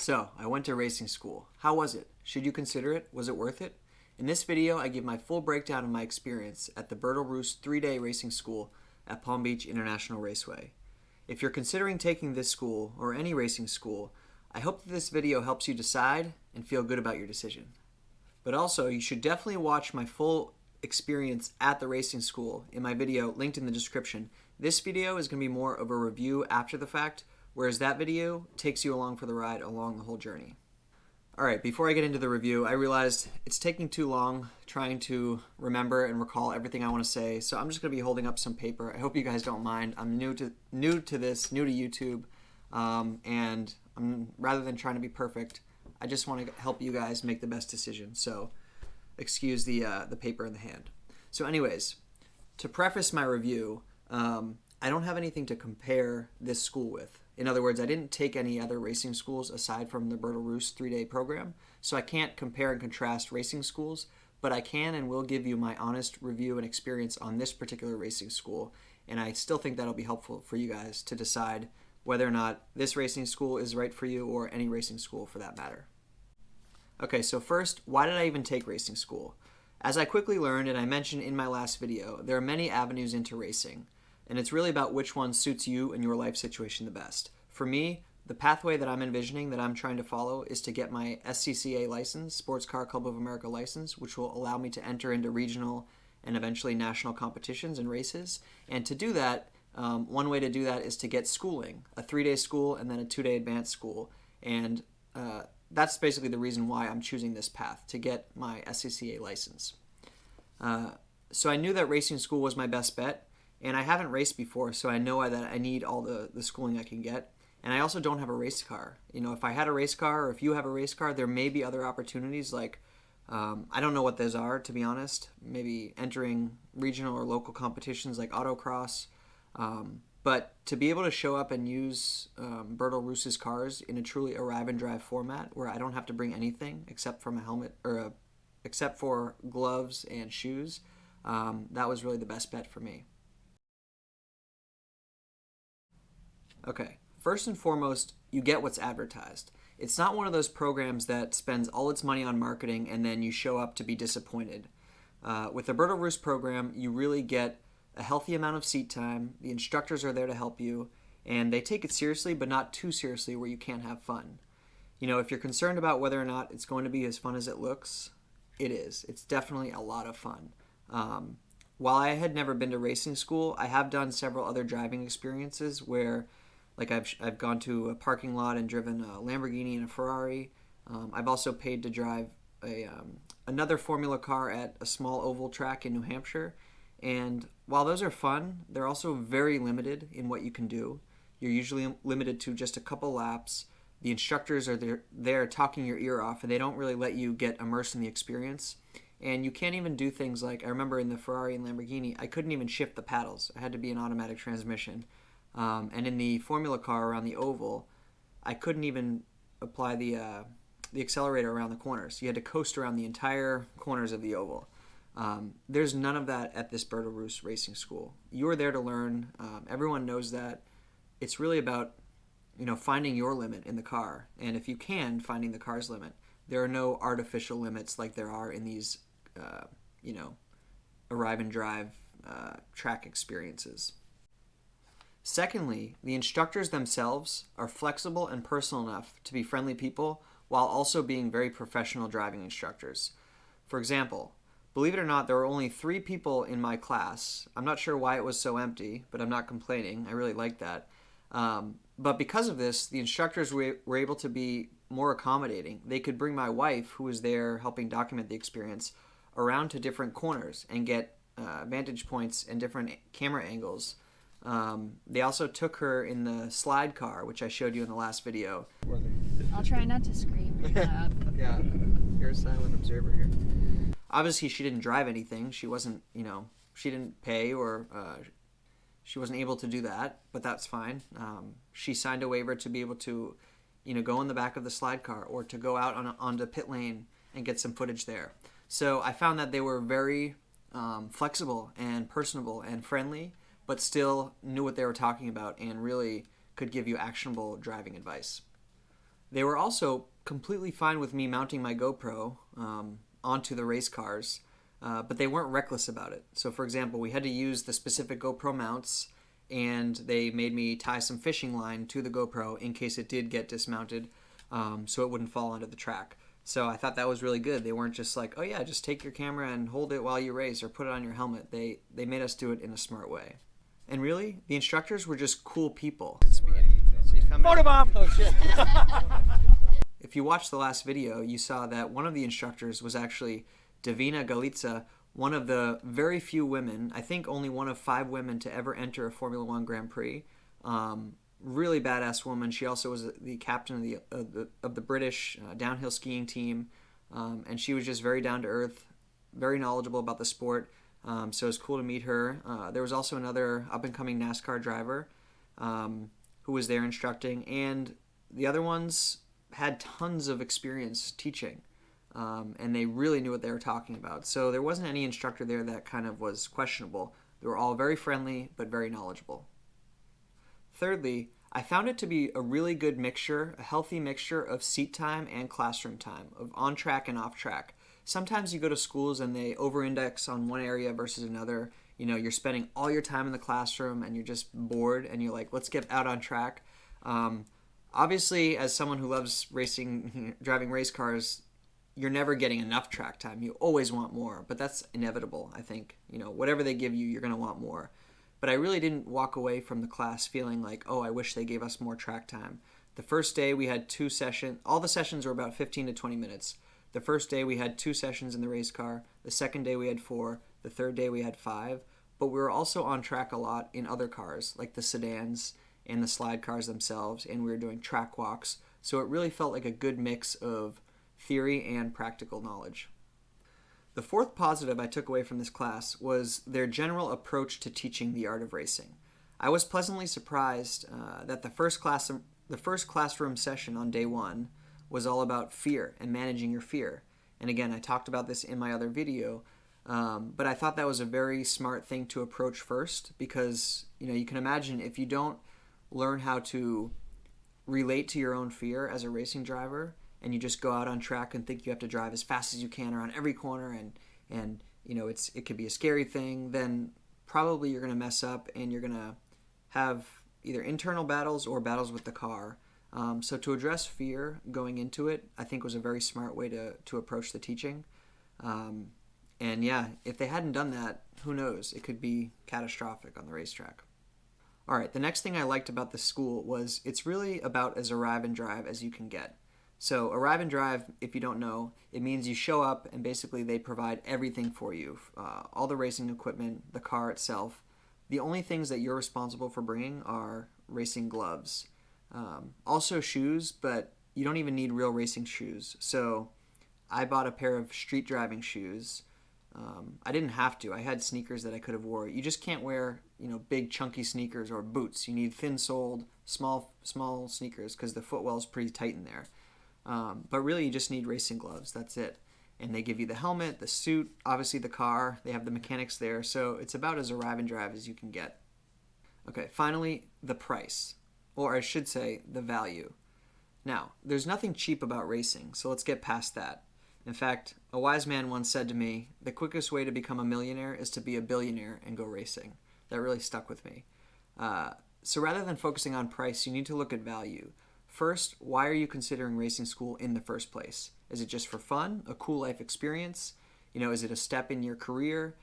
So, I went to racing school. How was it? Should you consider it? Was it worth it? In this video, I give my full breakdown of my experience at the Bertil Roos 3-day racing school at Palm Beach International Raceway. If you're considering taking this school, or any racing school, I hope that this video helps you decide and feel good about your decision. But also, you should definitely watch my full experience at the racing school in my video linked in the description. This video is going to be more of a review after the fact, whereas that video takes you along for the ride along the whole journey. Alright, before I get into the review, I realized it's taking too long trying to remember and recall everything I want to say, so I'm just going to be holding up some paper. I hope you guys don't mind. I'm new to YouTube, and rather than trying to be perfect, I just want to help you guys make the best decision, so excuse the paper in the hand. So anyways, to preface my review, I don't have anything to compare this school with. In other words, I didn't take any other racing schools aside from the Bertil Roos 3-day program, so I can't compare and contrast racing schools, but I can and will give you my honest review and experience on this particular racing school, and I still think that'll be helpful for you guys to decide whether or not this racing school is right for you, or any racing school for that matter. Okay, so first, why did I even take racing school? As I quickly learned, and I mentioned in my last video, there are many avenues into racing, and it's really about which one suits you and your life situation the best. For me, the pathway that I'm envisioning, that I'm trying to follow, is to get my SCCA license, Sports Car Club of America license, which will allow me to enter into regional and eventually national competitions and races. And to do that, one way to do that is to get schooling, a 3-day school and then a 2-day advanced school. And that's basically the reason why I'm choosing this path, to get my SCCA license. So I knew that racing school was my best bet. And I haven't raced before, so I know that I need all the schooling I can get. And I also don't have a race car. You know, if I had a race car, or if you have a race car, there may be other opportunities, like, I don't know what those are, to be honest. Maybe entering regional or local competitions like autocross. But to be able to show up and use Bertil Roos's cars in a truly arrive and drive format, where I don't have to bring anything except from a helmet, or except for gloves and shoes, that was really the best bet for me. Okay, first and foremost, you get what's advertised. It's not one of those programs that spends all its money on marketing and then you show up to be disappointed. With the Bertil Roos program, you really get a healthy amount of seat time, the instructors are there to help you, and they take it seriously, but not too seriously where you can't have fun. You know, if you're concerned about whether or not it's going to be as fun as it looks, it is. It's definitely a lot of fun. While I had never been to racing school, I have done several other driving experiences where, like, I've gone to a parking lot and driven a Lamborghini and a Ferrari. I've also paid to drive another Formula car at a small oval track in New Hampshire. And while those are fun, they're also very limited in what you can do. You're usually limited to just a couple laps. The instructors are there talking your ear off, and they don't really let you get immersed in the experience. And you can't even do things like, I remember in the Ferrari and Lamborghini, I couldn't even shift the paddles. I had to be an automatic transmission. And in the Formula car around the oval, I couldn't even apply the accelerator around the corners. You had to coast around the entire corners of the oval. There's none of that at this Bertil Roos racing school. You are there to learn. Everyone knows that. It's really about, you know, finding your limit in the car. And if you can, finding the car's limit. There are no artificial limits like there are in these, you know, arrive and drive track experiences. Secondly, the instructors themselves are flexible and personal enough to be friendly people while also being very professional driving instructors. For example, believe it or not, there were only 3 people in my class. I'm not sure why it was so empty, but I'm not complaining. I really like that. But because of this, the instructors were able to be more accommodating. They could bring my wife, who was there helping document the experience, around to different corners and get vantage points and different camera angles. They also took her in the slide car, which I showed you in the last video. I'll try not to scream. Yeah, you're a silent observer here. Obviously, she didn't drive anything. She wasn't, you know, she didn't pay, or she wasn't able to do that, but that's fine. She signed a waiver to be able to, you know, go in the back of the slide car, or to go out onto pit lane and get some footage there. So I found that they were very flexible and personable and friendly, but still knew what they were talking about and really could give you actionable driving advice. They were also completely fine with me mounting my GoPro onto the race cars, but they weren't reckless about it. So, for example, we had to use the specific GoPro mounts, and they made me tie some fishing line to the GoPro in case it did get dismounted, so it wouldn't fall onto the track. So I thought that was really good. They weren't just like, oh yeah, just take your camera and hold it while you race or put it on your helmet. They made us do it in a smart way. And really, the instructors were just cool people. So you come Photobomb! Oh shit. If you watched the last video, you saw that one of the instructors was actually Davina Galitza, one of the very few women, I think only one of 5 women to ever enter a Formula One Grand Prix. Really badass woman. She also was the captain of the British downhill skiing team, and she was just very down to earth, very knowledgeable about the sport. So it was cool to meet her. There was also another up and coming NASCAR driver who was there instructing, and the other ones had tons of experience teaching, and they really knew what they were talking about. So there wasn't any instructor there that kind of was questionable. They were all very friendly but very knowledgeable. Thirdly, I found it to be a really good mixture, a healthy mixture of seat time and classroom time, of on-track and off-track. Sometimes you go to schools and they over-index on one area versus another. You know, you're spending all your time in the classroom and you're just bored and you're like, let's get out on track. Obviously, as someone who loves racing, driving race cars, you're never getting enough track time. You always want more, but that's inevitable, I think. You know, whatever they give you, you're going to want more. But I really didn't walk away from the class feeling like, oh, I wish they gave us more track time. The first day we had 2 sessions. All the sessions were about 15 to 20 minutes. The first day we had 2 sessions in the race car. The second day we had 4. The third day we had 5. But we were also on track a lot in other cars, like the sedans and the slide cars themselves, and we were doing track walks. So it really felt like a good mix of theory and practical knowledge. The fourth positive I took away from this class was their general approach to teaching the art of racing. I was pleasantly surprised that the first classroom session on day 1 was all about fear and managing your fear. And again, I talked about this in my other video, but I thought that was a very smart thing to approach first because, you know, you can imagine if you don't learn how to relate to your own fear as a racing driver, and you just go out on track and think you have to drive as fast as you can around every corner and you know it could be a scary thing, then probably you're going to mess up and you're going to have either internal battles or battles with the car. So to address fear going into it, I think was a very smart way to approach the teaching. And yeah, if they hadn't done that, who knows? It could be catastrophic on the racetrack. All right, the next thing I liked about the school was it's really about as arrive and drive as you can get. So arrive and drive, if you don't know, it means you show up and basically they provide everything for you. All the racing equipment, the car itself. The only things that you're responsible for bringing are racing gloves. Also shoes, but you don't even need real racing shoes. So I bought a pair of street driving shoes. I didn't have to. I had sneakers that I could have wore. You just can't wear, you know, big chunky sneakers or boots. You need thin-soled, small sneakers because the footwell is pretty tight in there. But really, you just need racing gloves. That's it. And they give you the helmet, the suit, obviously the car. They have the mechanics there. So it's about as arrive and drive as you can get. Okay, finally, the price. Or I should say, the value. Now, there's nothing cheap about racing, so let's get past that. In fact, a wise man once said to me, the quickest way to become a millionaire is to be a billionaire and go racing. That really stuck with me. So rather than focusing on price, you need to look at value. First, why are you considering racing school in the first place? Is it just for fun, a cool life experience? You know, is it a step in your career?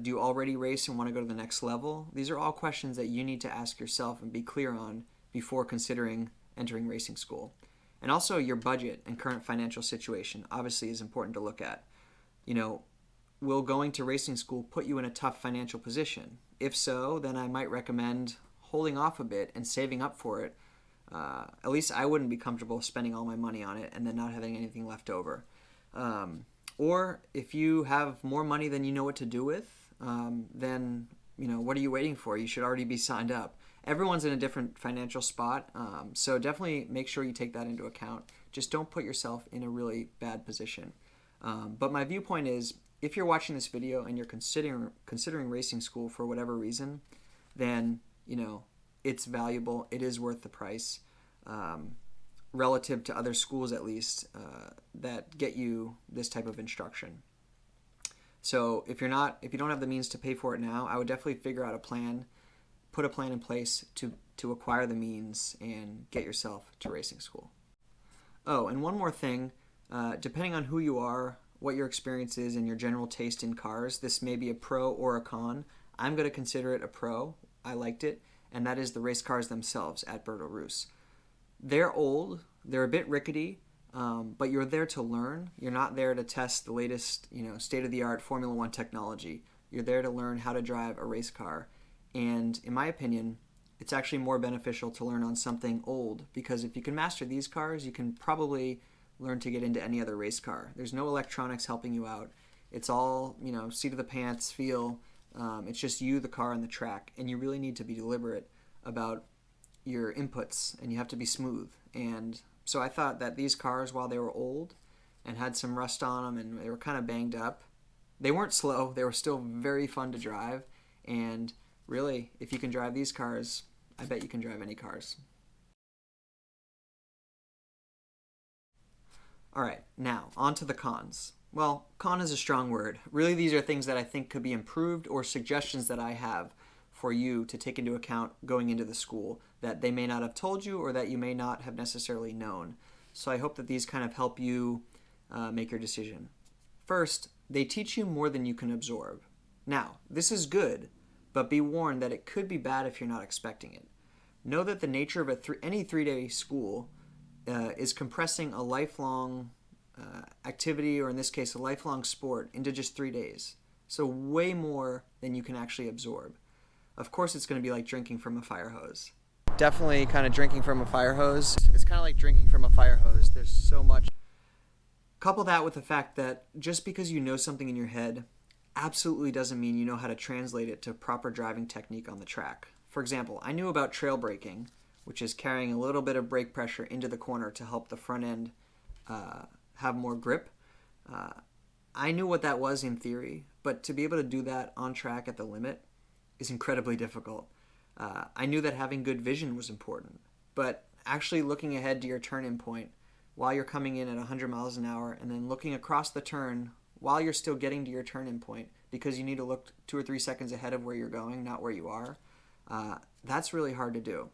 Do you already race and want to go to the next level? These are all questions that you need to ask yourself and be clear on before considering entering racing school. And also your budget and current financial situation obviously is important to look at. You know, will going to racing school put you in a tough financial position? If so, then I might recommend holding off a bit and saving up for it. At least I wouldn't be comfortable spending all my money on it and then not having anything left over. Or if you have more money than you know what to do with, then, you know, what are you waiting for? You should already be signed up. Everyone's in a different financial spot, so definitely make sure you take that into account. Just don't put yourself in a really bad position. But my viewpoint is, if you're watching this video and you're considering racing school for whatever reason, then, you know, it's valuable. It is worth the price. relative to other schools at least, that get you this type of instruction. So if you don't have the means to pay for it now, I would definitely figure out a plan, put a plan in place to acquire the means and get yourself to racing school. Oh, and one more thing, depending on who you are, what your experience is, and your general taste in cars, this may be a pro or a con. I'm going to consider it a pro. I liked it, and that is the race cars themselves at Bertil Roos. They're old, they're a bit rickety, but you're there to learn. You're not there to test the latest, state-of-the-art Formula One technology. You're there to learn how to drive a race car. And in my opinion, it's actually more beneficial to learn on something old, because if you can master these cars, you can probably learn to get into any other race car. There's no electronics helping you out. It's all, seat of the pants feel. It's just you, the car, and the track. And you really need to be deliberate about your inputs, and you have to be smooth. And so I thought that these cars, while they were old and had some rust on them and they were kind of banged up, they weren't slow. They were still very fun to drive. And really, if you can drive these cars, I bet you can drive any cars. All right, now on to the cons. Well, con is a strong word. Really, these are things that I think could be improved, or suggestions that I have for you to take into account going into the school that they may not have told you or that you may not have necessarily known. So I hope that these kind of help you make your decision. First, they teach you more than you can absorb. Now, this is good, but be warned that it could be bad if you're not expecting it. Know that the nature of any three-day school is compressing a lifelong activity, or in this case, a lifelong sport, into just 3 days. So way more than you can actually absorb. Of course, it's going to be like drinking from a fire hose. Definitely kind of drinking from a fire hose. It's kind of like drinking from a fire hose. There's so much. Couple that with the fact that just because you know something in your head absolutely doesn't mean you know how to translate it to proper driving technique on the track. For example, I knew about trail braking, which is carrying a little bit of brake pressure into the corner to help the front end have more grip. I knew what that was in theory, but to be able to do that on track at the limit is incredibly difficult. I knew that having good vision was important, but actually looking ahead to your turn-in point while you're coming in at 100 miles an hour and then looking across the turn while you're still getting to your turn-in point, because you need to look 2 or 3 seconds ahead of where you're going, not where you are, that's really hard to do.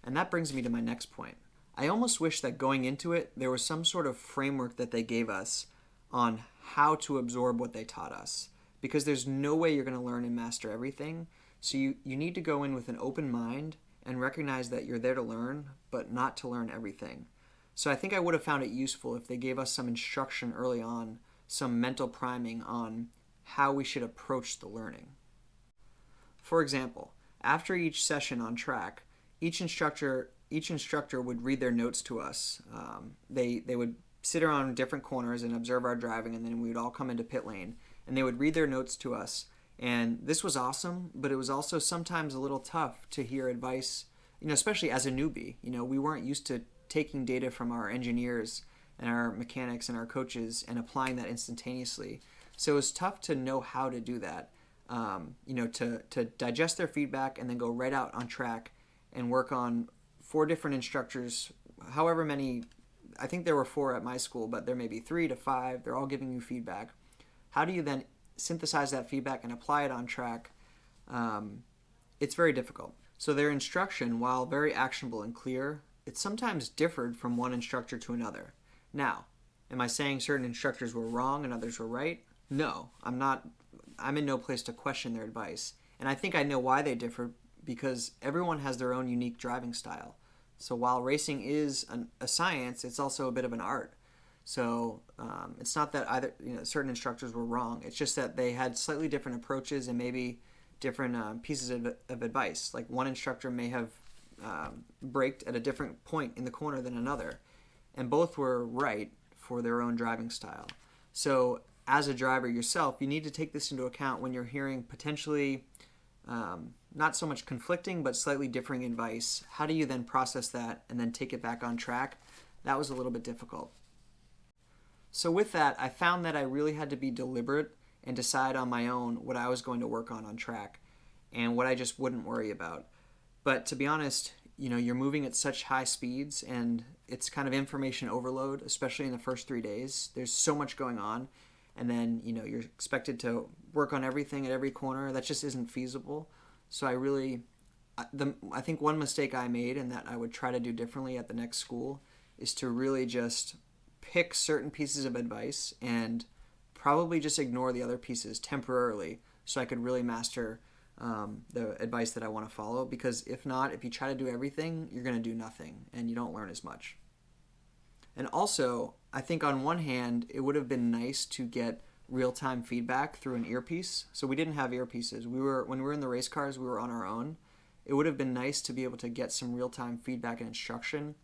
And that brings me to my next point. I almost wish that going into it, there was some sort of framework that they gave us on how to absorb what they taught us, because there's no way you're going to learn and master everything. So you need to go in with an open mind and recognize that you're there to learn, but not to learn everything. So I think I would have found it useful if they gave us some instruction early on, some mental priming on how we should approach the learning. For example, after each session on track, each instructor would read their notes to us. They would sit around different corners and observe our driving, and then we would all come into pit lane, and they would read their notes to us. And this was awesome, but it was also sometimes a little tough to hear advice, especially as a newbie. We weren't used to taking data from our engineers and our mechanics and our coaches and applying that instantaneously. So it was tough to know how to do that, to digest their feedback and then go right out on track and work on 4 different instructors, however many. I think there were 4 at my school, but there may be 3 to 5. They're all giving you feedback. How do you then synthesize that feedback and apply it on track? It's very difficult. So their instruction, while very actionable and clear, it sometimes differed from one instructor to another. Now, am I saying certain instructors were wrong and others were right? No, I'm not. I'm in no place to question their advice. And I think I know why they differ, because everyone has their own unique driving style. So while racing is a science, it's also a bit of an art. So it's not that either certain instructors were wrong. It's just that they had slightly different approaches and maybe different pieces of advice. Like one instructor may have braked at a different point in the corner than another, and both were right for their own driving style. So as a driver yourself, you need to take this into account when you're hearing potentially not so much conflicting, but slightly differing advice. How do you then process that and then take it back on track? That was a little bit difficult. So with that, I found that I really had to be deliberate and decide on my own what I was going to work on track and what I just wouldn't worry about. But to be honest, you're moving at such high speeds, and it's kind of information overload, especially in the first 3 days. There's so much going on, and then you're expected to work on everything at every corner. That just isn't feasible. So I think one mistake I made, and that I would try to do differently at the next school, is to really just pick certain pieces of advice and probably just ignore the other pieces temporarily, so I could really master the advice that I want to follow. Because if not, if you try to do everything, you're going to do nothing and you don't learn as much. And also, I think on one hand, it would have been nice to get real-time feedback through an earpiece. So we didn't have earpieces. When we were in the race cars, we were on our own. It would have been nice to be able to get some real-time feedback and instruction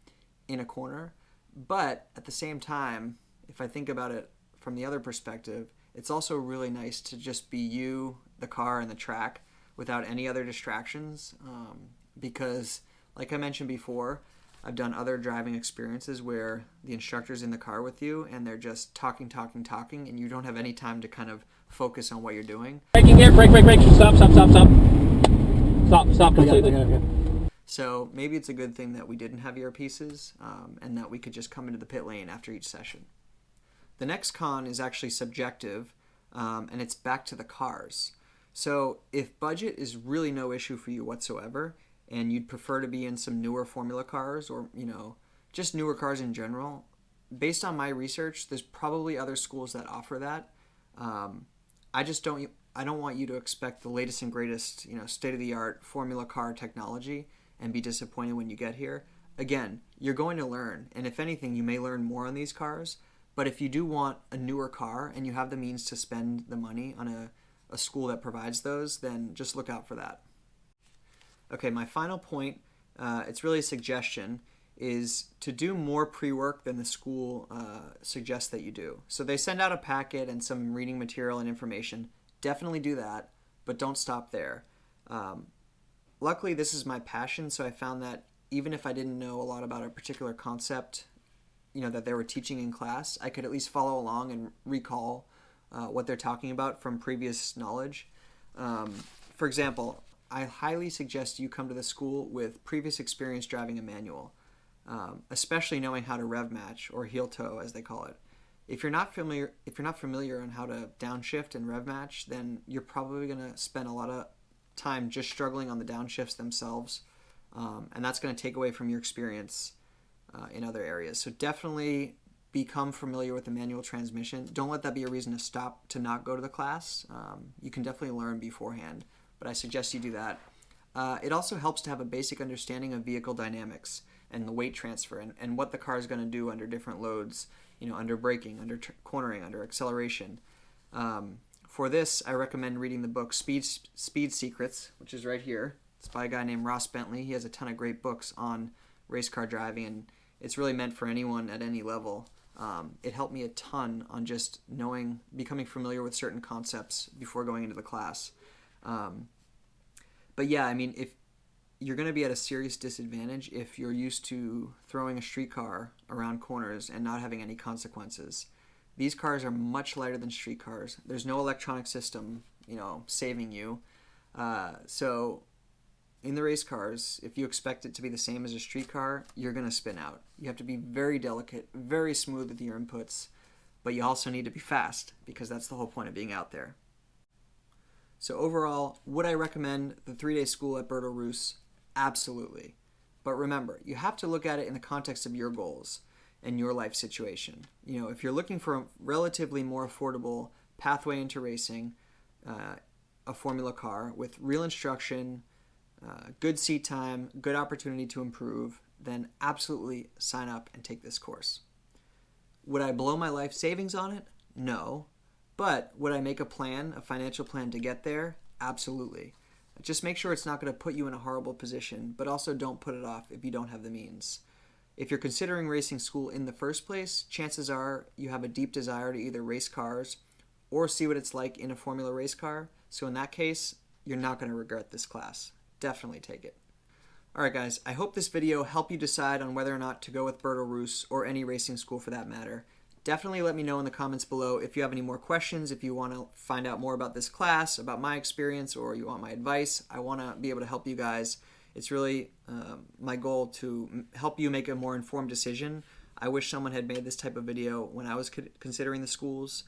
in a corner. But at the same time, if I think about it from the other perspective, it's also really nice to just be you, the car, and the track without any other distractions. Because, like I mentioned before, I've done other driving experiences where the instructor's in the car with you and they're just talking, and you don't have any time to kind of focus on what you're doing. Braking here, brake, stop. Stop completely. So maybe it's a good thing that we didn't have earpieces and that we could just come into the pit lane after each session. The next con is actually subjective, and it's back to the cars. So if budget is really no issue for you whatsoever, and you'd prefer to be in some newer Formula cars or, just newer cars in general, based on my research, there's probably other schools that offer that. I don't want you to expect the latest and greatest, state-of-the-art Formula car technology and be disappointed when you get here. Again, you're going to learn, and if anything, you may learn more on these cars. But if you do want a newer car and you have the means to spend the money on a school that provides those, then just look out for that. Okay, my final point, it's really a suggestion, is to do more pre-work than the school suggests that you do. So they send out a packet and some reading material and information. Definitely do that, but don't stop there. Luckily, this is my passion, so I found that even if I didn't know a lot about a particular concept, that they were teaching in class, I could at least follow along and recall what they're talking about from previous knowledge. For example, I highly suggest you come to the school with previous experience driving a manual, especially knowing how to rev match, or heel toe as they call it. If you're not familiar on how to downshift and rev match, then you're probably going to spend a lot of time just struggling on the downshifts themselves, and that's going to take away from your experience in other areas. So definitely become familiar with the manual transmission. Don't let that be a reason to not go to the class. You can definitely learn beforehand, but I suggest you do that. It also helps to have a basic understanding of vehicle dynamics and the weight transfer and what the car is going to do under different loads, under braking, under cornering, under acceleration. For this, I recommend reading the book Speed Secrets, which is right here. It's by a guy named Ross Bentley. He has a ton of great books on race car driving, and it's really meant for anyone at any level. It helped me a ton on just becoming familiar with certain concepts before going into the class. But yeah, if you're going to be at a serious disadvantage if you're used to throwing a street car around corners and not having any consequences. These cars are much lighter than street cars. There's no electronic system, saving you. So in the race cars, if you expect it to be the same as a street car, you're going to spin out. You have to be very delicate, very smooth with your inputs, but you also need to be fast because that's the whole point of being out there. So overall, would I recommend the 3-day school at Bertil Roos? Absolutely. But remember, you have to look at it in the context of your goals and your life situation. If you're looking for a relatively more affordable pathway into racing, a Formula car with real instruction, good seat time, good opportunity to improve, then absolutely sign up and take this course. Would I blow my life savings on it? No. But would I make a financial plan to get there? Absolutely. Just make sure it's not going to put you in a horrible position, but also don't put it off if you don't have the means. If you're considering racing school in the first place, chances are you have a deep desire to either race cars or see what it's like in a Formula race car. So in that case, you're not going to regret this class. Definitely take it. Alright guys, I hope this video helped you decide on whether or not to go with Bertil Roos or any racing school for that matter. Definitely let me know in the comments below if you have any more questions, if you want to find out more about this class, about my experience, or you want my advice. I want to be able to help you guys. It's really my goal to help you make a more informed decision. I wish someone had made this type of video when I was considering the schools.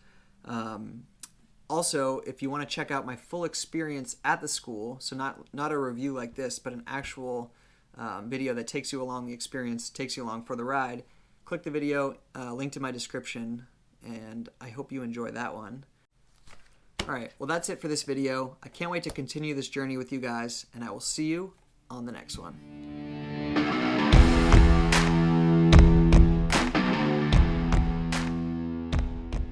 Also, if you want to check out my full experience at the school, so not a review like this, but an actual video that takes you along the experience, takes you along for the ride, click the video, link to my description, and I hope you enjoy that one. Alright, well that's it for this video. I can't wait to continue this journey with you guys, and I will see you on the next one.